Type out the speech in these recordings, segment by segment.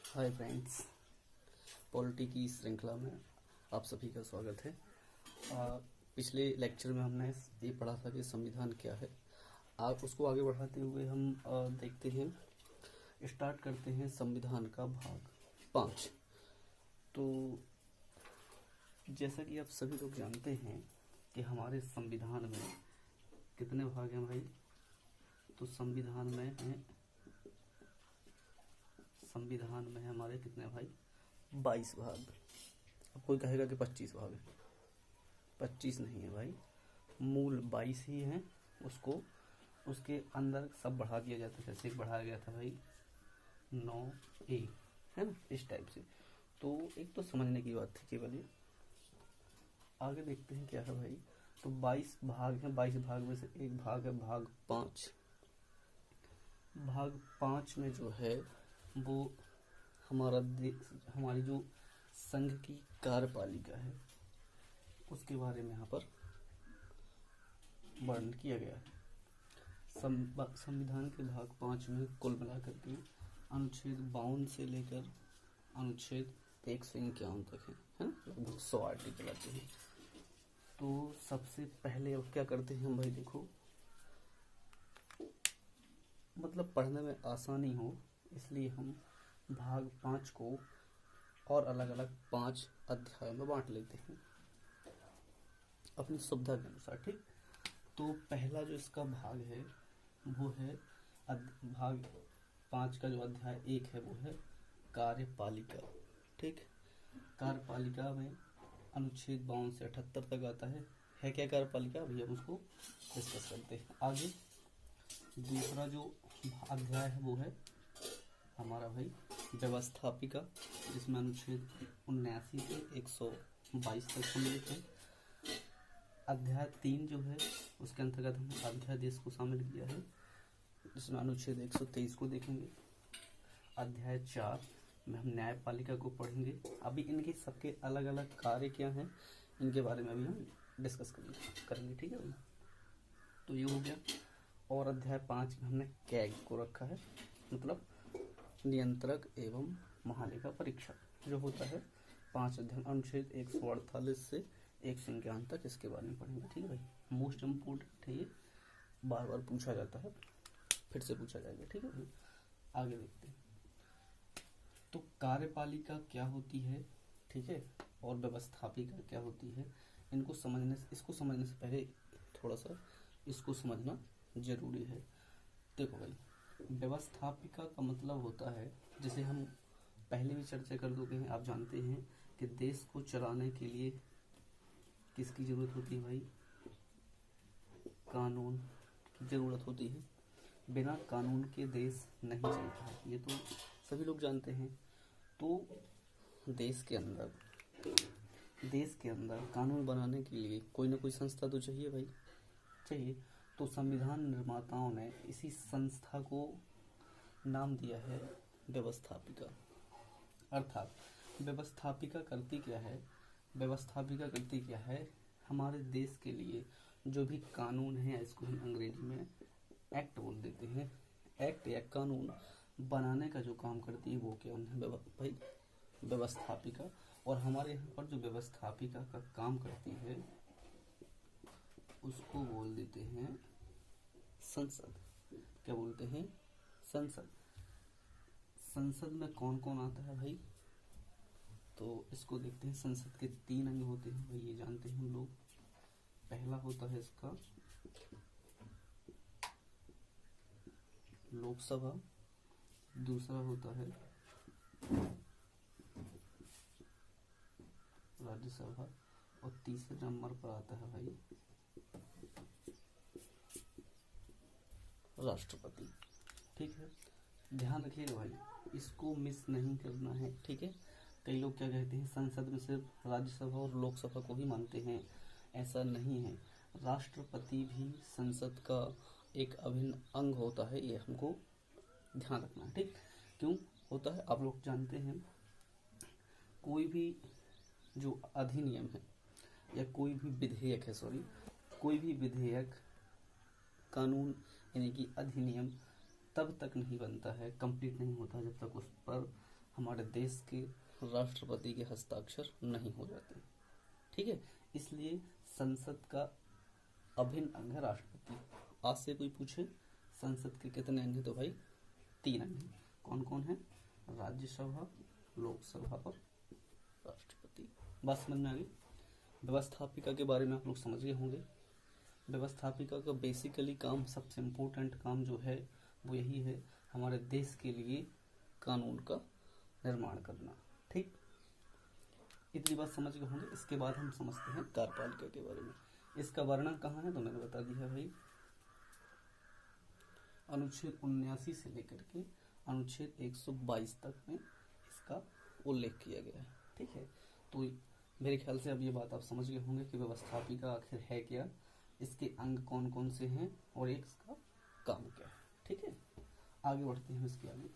Hi friends, polity की श्रृंखला में आप सभी का स्वागत है। पिछले लेक्चर में हमने ये पढ़ा था कि संविधान क्या है। आप उसको आगे बढ़ाते हुए हम देखते हैं, स्टार्ट करते हैं संविधान का भाग 5। तो जैसा कि आप सभी लोग जानते हैं कि हमारे संविधान में कितने भाग हैं भाई। तो संविधान में हमारे कितने भाई, 22 भाग। अब कोई कहेगा कि 25 भाग है। 25 नहीं है भाई, मूल 22 ही हैं। उसके अंदर सब बढ़ा दिया जाता है। जैसे एक बढ़ाया गया था भाई 9A, है ना, इस टाइप से। तो एक तो समझने की बात थी केवल ये। आगे देखते हैं क्या है भाई। तो 22 भाग हैं। 22 भाग में से एक भाग है भाग 5। भाग 5 में जो है वो हमारी जो संघ की कार्यपालिका है उसके बारे में यहाँ पर वर्णन किया गया है। संविधान के भाग 5 में कुल मिलाकर के अनुच्छेद 52 से लेकर अनुच्छेद 151 तक है ना, लगभग 100 आर्टिकल आते हैं। तो सबसे पहले अब क्या करते हैं हम भाई, देखो, मतलब पढ़ने में आसानी हो इसलिए हम भाग 5 को और अलग अलग 5 अध्याय में बांट लेते हैं अपनी सुविधा के अनुसार, ठीक। तो पहला जो इसका भाग है वो है भाग 5 का जो अध्याय 1 है वो है कार्यपालिका, ठीक। कार्यपालिका में अनुच्छेद 52 से 78 तक आता है क्या कार्यपालिका, अभी हम उसको डिस्कस करते हैं आगे। दूसरा जो अध्याय है वो है हमारा भाई व्यवस्थापिका, जिसमें अनुच्छेद 79 से 122 तक सम्मिलित है। अध्याय 3 जो है उसके अंतर्गत हमने अध्यादेश को शामिल किया है, जिसमें अनुच्छेद 123 को देखेंगे। अध्याय 4 में हम न्यायपालिका को पढ़ेंगे। अभी इनके सबके अलग अलग कार्य क्या हैं इनके बारे में अभी हम डिस्कस करेंगे, ठीक है। तो ये हो गया। और अध्याय 5 में हमने कैग को रखा है, मतलब नियंत्रक एवं महालेखा परीक्षक जो होता है। 5 अध्याय अनुच्छेद 148 से 151 तक इसके बारे में पढ़ेंगे, ठीक है भाई। मोस्ट इम्पोर्टेंट है ये, बार बार पूछा जाता है, फिर से पूछा जाएगा, ठीक है भाई। आगे देखते हैं। तो कार्यपालिका क्या होती है, ठीक है, और व्यवस्थापिका क्या होती है। इसको समझने से पहले थोड़ा सा इसको समझना जरूरी है। देखो भाई, व्यवस्थापिका का मतलब होता है, जैसे हम पहले भी चर्चा कर चुके हैं, आप जानते हैं कि देश को चलाने के लिए किसकी जरूरत होती है भाई, कानून की जरूरत होती है। बिना कानून के देश नहीं चलता है, ये तो सभी लोग जानते हैं। तो देश के अंदर कानून बनाने के लिए कोई ना कोई संस्था तो चाहिए भाई, चाहिए। तो संविधान निर्माताओं ने इसी संस्था को नाम दिया है व्यवस्थापिका। अर्थात व्यवस्थापिका करती क्या है, हमारे देश के लिए जो भी कानून है, इसको हम अंग्रेजी में एक्ट बोल देते हैं। एक्ट या कानून बनाने का जो काम करती है वो क्या है भाई, व्यवस्थापिका। और हमारे यहाँ पर जो व्यवस्थापिका का काम करती है उसको बोल देते हैं संसद। क्या बोलते हैं, संसद। संसद में कौन कौन आता है भाई, तो इसको देखते हैं। संसद के 3 अंग होते हैं भाई, ये जानते हैं हम लोग। पहला होता है इसका लोकसभा, दूसरा होता है राज्यसभा, और तीसरे नंबर पर आता है भाई राष्ट्रपति, ठीक है। ध्यान रखिएगा भाई, इसको मिस नहीं करना है, ठीक है। कई लोग क्या कहते हैं, संसद में सिर्फ राज्यसभा और लोकसभा को ही मानते हैं, ऐसा नहीं है। राष्ट्रपति भी संसद का एक अभिन्न अंग होता है, ये हमको ध्यान रखना है, ठीक। क्यों होता है आप लोग जानते हैं, कोई भी जो अधिनियम है या कोई भी विधेयक, कानून यानी कि अधिनियम तब तक नहीं बनता है, कंप्लीट नहीं होता जब तक उस पर हमारे देश के राष्ट्रपति के हस्ताक्षर नहीं हो जाते। ठीक है, इसलिए संसद का अभिन्न अंग है राष्ट्रपति। आज से कोई पूछे संसद के कितने अंग हैं, तो भाई 3 अंग हैं। कौन कौन है? राज्यसभा, लोकसभा और राष्ट्रपति। बात समझ में आ गई। व्यवस्थापिका के बारे में आप लोग समझ गए होंगे। व्यवस्थापिका का बेसिकली काम, सबसे इम्पोर्टेंट काम जो है वो यही है, हमारे देश के लिए कानून का निर्माण करना। ठीक, इतनी बात समझ गए होंगे। इसके बाद हम समझते हैं कार्यपालिका के बारे में। इसका वर्णन कहाँ है, तो मैंने बता दिया भाई, अनुच्छेद 79 से लेकर के अनुच्छेद 122 तक में इसका उल्लेख किया गया है। ठीक है, तो मेरे ख्याल से अब ये बात आप समझ गए होंगे कि व्यवस्थापिका आखिर है क्या, इसके अंग कौन कौन से हैं और एक इसका काम क्या है। ठीक है, आगे बढ़ते हैं इसके आगे।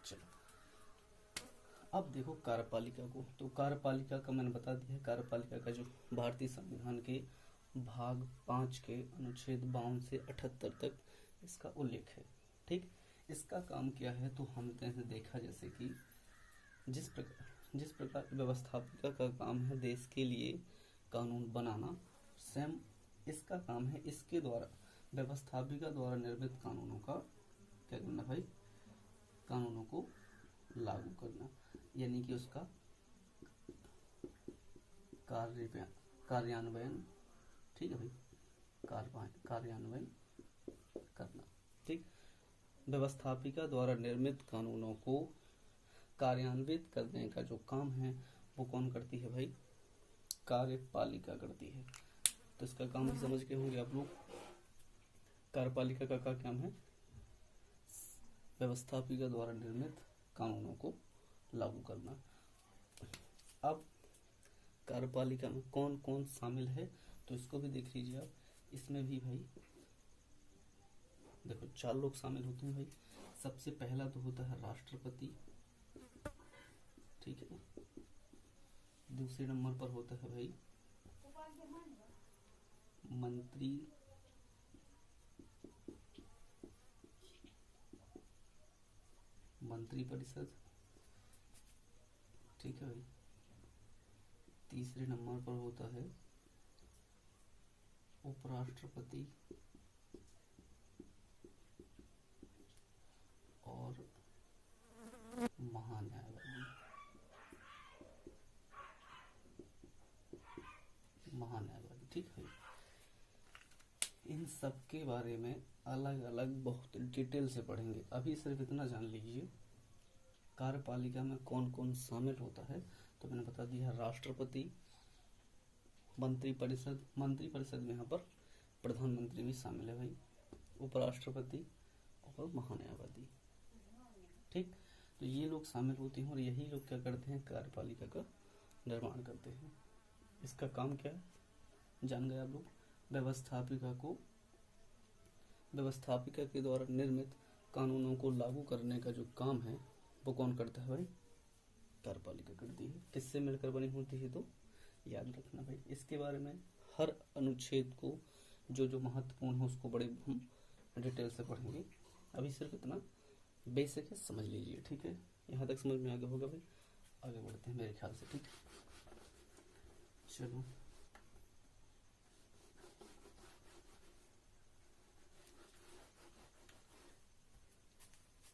चलो अब देखो कार्यपालिका को। तो कार्यपालिका का मैंने बता दिया है। कार्यपालिका का जो भारतीय संविधान के भाग 5 के अनुच्छेद 52 से 78 तक इसका उल्लेख है। ठीक, इसका काम क्या है, तो हमने देखा जैसे कि जिस प्रकार व्यवस्थापिका का काम है देश के लिए कानून बनाना, सेम इसका काम है इसके द्वारा, व्यवस्थापिका द्वारा निर्मित कानूनों का क्या करना भाई, कानूनों को लागू करना, यानी कि उसका कार्यान्वयन। ठीक है भाई, कार्यान्वयन करना। ठीक, व्यवस्थापिका द्वारा निर्मित कानूनों को कार्यान्वित करने का जो काम है वो कौन करती है भाई, कार्यपालिका करती है। तो इसका काम भी समझ के होंगे आप लोग। कार्यपालिका का काम है व्यवस्थापिका द्वारा निर्मित कानूनों को लागू करना। अब कार्यपालिका में कौन कौन शामिल है, तो इसको भी देख लीजिए आप। इसमें भी भाई देखो 4 लोग शामिल होते हैं भाई। सबसे पहला तो होता है राष्ट्रपति। ठीक है, दूसरे नंबर पर होता है भाई मंत्रिपरिषद। ठीक है भाई, तीसरे नंबर पर होता है उपराष्ट्रपति और महान्यायवादी। ठीक है, इन सब के बारे में अलग अलग बहुत डिटेल से पढ़ेंगे। अभी सिर्फ इतना जान लीजिए कार्यपालिका में कौन कौन शामिल होता है। तो मैंने बता दिया राष्ट्रपति, मंत्रिपरिषद में यहाँ पर प्रधानमंत्री भी शामिल है भाई, उपराष्ट्रपति और महान्यायवादी। ठीक, तो ये लोग शामिल होते हैं और यही लोग क्या करते हैं, कार्यपालिका का निर्माण करते हैं। इसका काम क्या है जान गए आप लोग। व्यवस्थापिका के द्वारा निर्मित कानूनों को लागू करने का जो काम है वो कौन करता है भाई, कार्यपालिका करती है। किससे मिलकर बनी होती है, तो याद रखना भाई। इसके बारे में हर अनुच्छेद को जो जो महत्वपूर्ण है उसको बड़े हम डिटेल से पढ़ेंगे। अभी सिर्फ इतना बेसिक है, समझ लीजिए। ठीक है, यहाँ तक समझ में आ गया होगा भाई। आगे बढ़ते हैं मेरे ख्याल से। ठीक, चलो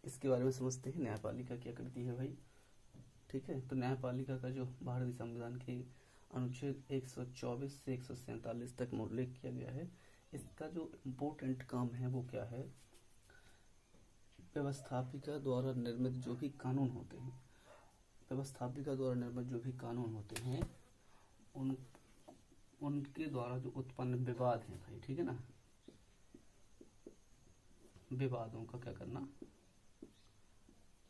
इसके बारे में समझते हैं, न्यायपालिका क्या करती है भाई। ठीक है, तो न्यायपालिका का जो भारतीय संविधान के अनुच्छेद 124 से 147 तक में उल्लेख किया गया है, इसका जो इम्पोर्टेंट काम है वो क्या है, व्यवस्थापिका द्वारा निर्मित जो भी कानून होते हैं, व्यवस्थापिका द्वारा निर्मित जो भी कानून होते हैं उनके द्वारा जो उत्पन्न विवाद है भाई, ठीक है ना, विवादों का क्या करना,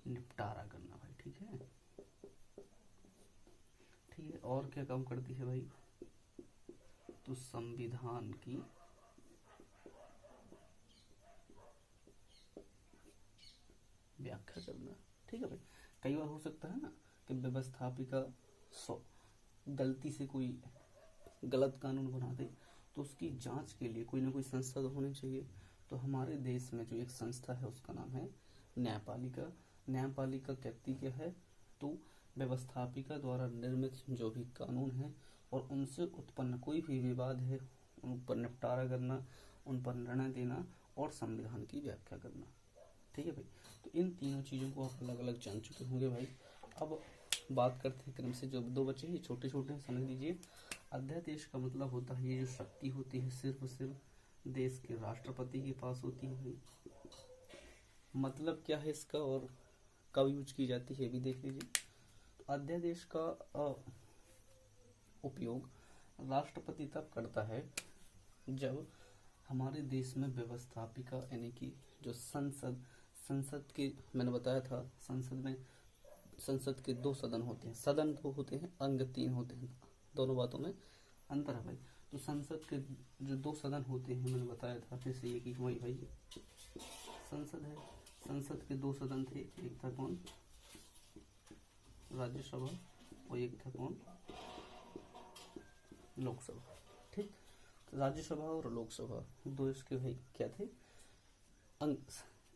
निपटारा करना भाई। ठीक है, ठीक है। और क्या काम करती है भाई, तो संविधान की व्याख्या करना। ठीक है भाई, कई बार हो सकता है ना कि व्यवस्थापिका गलती से कोई गलत कानून बना दे, तो उसकी जांच के लिए कोई ना कोई संस्था तो होनी चाहिए। तो हमारे देश में जो एक संस्था है उसका नाम है न्यायपालिका। न्यायपालिका कहती क्या है, तो व्यवस्थापिका द्वारा निर्मित जो भी कानून है और उनसे उत्पन्न कोई भी विवाद है उन पर निपटारा करना, उन पर निर्णय देना और संविधान की व्याख्या करना। ठीक है भाई, तो इन तीनों चीज़ों को आप अलग अलग जान चुके होंगे भाई। अब बात करते हैं क्रम से, जो दो बच्चे ये छोटे छोटे समझ लीजिए। अध्यादेश का मतलब होता है ये जो शक्ति होती है सिर्फ देश के राष्ट्रपति के पास होती है भाई। मतलब क्या है इसका और कब यूज की जाती है भी देख लीजिए। तो अध्यादेश का उपयोग राष्ट्रपति तब करता है जब हमारे देश में व्यवस्थापिका यानी कि जो संसद के, मैंने बताया था संसद के दो सदन होते हैं, सदन दो होते हैं, अंग तीन होते हैं, दोनों बातों में अंतर है भाई। तो संसद के जो दो सदन होते हैं मैंने बताया था फिर से ये कि वही भाई संसद है, संसद के दो सदन थे, एक था कौन राज्यसभा और एक था कौन लोकसभा। ठीक, तो राज्यसभा और लोकसभा दो इसके भाई क्या थे, अंग,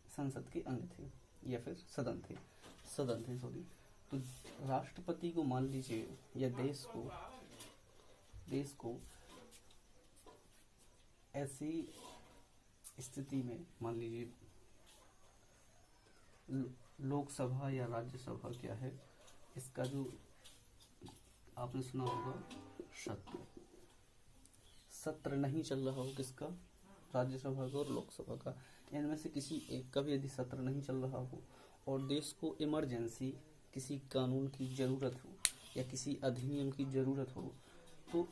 संसद के अंग थे या फिर सदन थे सॉरी। तो राष्ट्रपति को मान लीजिए या देश को ऐसी स्थिति में मान लीजिए लोकसभा या राज्यसभा क्या है, इसका जो आपने सुना होगा सत्र नहीं चल रहा हो किसका, राज्यसभा का और लोकसभा का, इनमें से किसी एक का भी यदि सत्र नहीं चल रहा हो और देश को इमरजेंसी किसी कानून की ज़रूरत हो या किसी अधिनियम की ज़रूरत हो, तो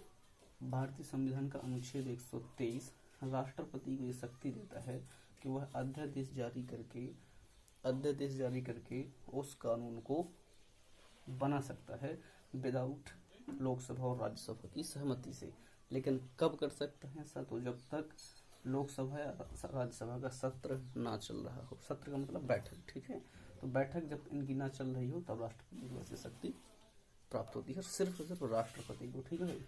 भारतीय संविधान का अनुच्छेद 123 राष्ट्रपति को ये शक्ति देता है कि वह अध्यादेश जारी करके उस कानून को बना सकता है विदाउट लोकसभा और राज्यसभा की सहमति से। लेकिन कब कर सकता है ऐसा, तो जब तक लोकसभा या राज्यसभा का सत्र ना चल रहा हो। सत्र का मतलब बैठक, ठीक है, तो बैठक जब इनकी ना चल रही हो तब राष्ट्रपति को ऐसी शक्ति प्राप्त होती है, सिर्फ राष्ट्रपति को। ठीक है भाई,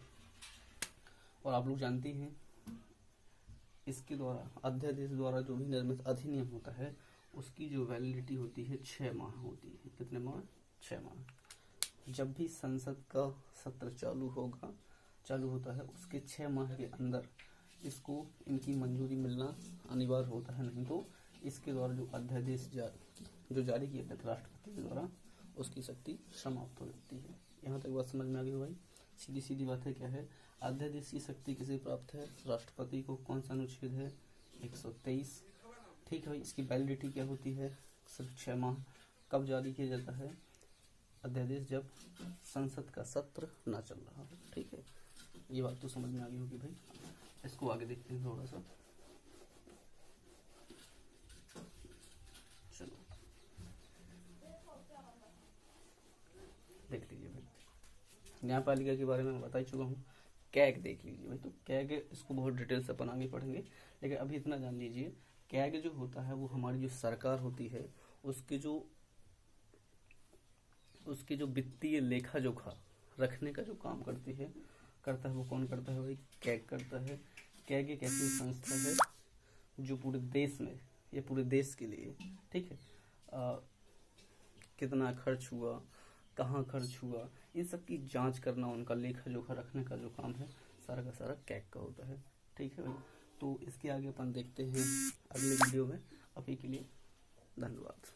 और आप लोग जानते हैं इसके द्वारा अध्यादेश द्वारा जो भी निर्मित अधिनियम होता है उसकी जो वैलिडिटी होती है 6 माह होती है। कितने माह? 6 माह। जब भी संसद का सत्र चालू होता है उसके 6 माह के अंदर इसको इनकी मंजूरी मिलना अनिवार्य होता है, नहीं तो इसके द्वारा जो अध्यादेश जो जारी किया जाता है राष्ट्रपति के द्वारा उसकी शक्ति समाप्त हो जाती है। यहाँ तक बात समझ में आ गई भाई। सीधी बात है, क्या है अध्यादेश की शक्ति किसे प्राप्त है, राष्ट्रपति को। कौन सा अनुच्छेद है? 123। ठीक है भाई, इसकी वैलिडिटी क्या होती है? सिर्फ 6 माह। कब जारी किया जाता है अध्यादेश? जब संसद का सत्र ना चल रहा हो। ठीक है, ये बात तो समझ में आ गई होगी भाई। इसको आगे देखते हैं थोड़ा सा। चलो देख लीजिए भाई, न्यायपालिका के बारे में बता ही चुका हूँ। कैग देख लीजिए भाई, तो कैग इसको बहुत डिटेल से अपन आगे पढ़ेंगे, लेकिन अभी इतना जान लीजिए कैग जो होता है वो हमारी जो सरकार होती है उसके जो वित्तीय लेखा जोखा रखने का जो काम करता है वो कौन करता है भाई? कैग करता है। कैग एक ऐसी संस्था है जो पूरे देश में या पूरे देश के लिए, ठीक है, कितना खर्च हुआ, कहाँ खर्च हुआ, इन सब की जांच करना, उनका लेखा जोखा रखने का जो काम है सारा का सारा कैग का होता है। ठीक है भाई, तो इसके आगे अपन देखते हैं अगले वीडियो में। अभी के लिए धन्यवाद।